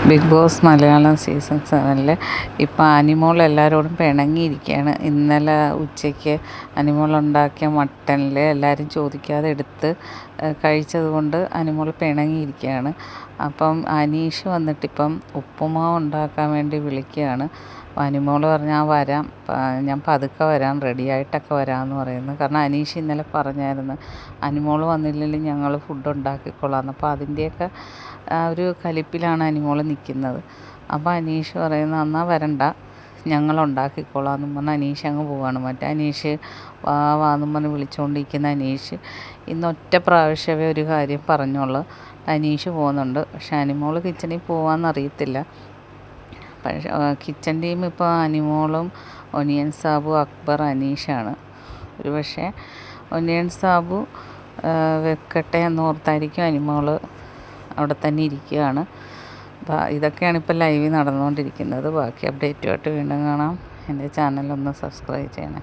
Big boss Malayalam season 7 ഇപ്പോൾ അനിമോൾ എല്ലാവരോടും പിണങ്ങിയിരിക്കുകയാണ്. ഇന്നലെ ഉച്ചയ്ക്ക് അനിമോൾ ഉണ്ടാക്കിയ മട്ടനിൽ എല്ലാവരും ചോദിക്കാതെ എടുത്ത് കഴിച്ചത് കൊണ്ട് അനിമോൾ പിണങ്ങിയിരിക്കുകയാണ്. അപ്പം അനീഷ് വന്നിട്ടിപ്പം ഉപ്പുമാവ് ഉണ്ടാക്കാൻ വേണ്ടി വിളിക്കുകയാണ്. അനിമോൾ പറഞ്ഞാൽ വരാം, ഞാൻ പതുക്കെ വരാം, റെഡിയായിട്ടൊക്കെ വരാമെന്ന് പറയുന്നു. കാരണം അനീഷ് ഇന്നലെ പറഞ്ഞായിരുന്നു അനിമോൾ വന്നില്ലെങ്കിൽ ഞങ്ങൾ ഫുഡ് ഉണ്ടാക്കിക്കൊള്ളാമെന്ന്. അപ്പോൾ അതിൻ്റെയൊക്കെ ഒരു കലിപ്പിലാണ് അനിമോൾ നിൽക്കുന്നത്. അപ്പോൾ അനീഷ് പറയുന്നത് എന്നാൽ വരണ്ട, ഞങ്ങൾ ഉണ്ടാക്കിക്കോളാമെന്നും പറഞ്ഞ് അനീഷ് അങ്ങ് പോവാണ്. മറ്റേ അനീഷ് വാന്നും പറഞ്ഞ് വിളിച്ചുകൊണ്ടിരിക്കുന്ന അനീഷ് ഇന്ന് ഒറ്റ പ്രാവശ്യമേ ഒരു കാര്യം പറഞ്ഞുള്ളൂ. അനീഷ് പോകുന്നുണ്ട്. പക്ഷെ അനിമോൾ കിച്ചണിൽ പോകാമെന്നറിയത്തില്ല. പക്ഷേ കിച്ചൺ ടീം ഇപ്പോൾ അനിമോളും ഒനിയൻ സാബു, അക്ബർ, അനീഷാണ്. ഒരു പക്ഷേ ഒനിയൻ സാബു വെക്കട്ടെ എന്നോർത്തായിരിക്കും അനിമോൾ അവിടെ തന്നെ ഇരിക്കുകയാണ്. ഇതൊക്കെയാണ് ഇപ്പോൾ ലൈവിൽ നടന്നുകൊണ്ടിരിക്കുന്നത്. ബാക്കി അപ്ഡേറ്റുമായിട്ട് വീണ്ടും കാണാം. എൻ്റെ ചാനലൊന്ന് സബ്സ്ക്രൈബ് ചെയ്യണേ.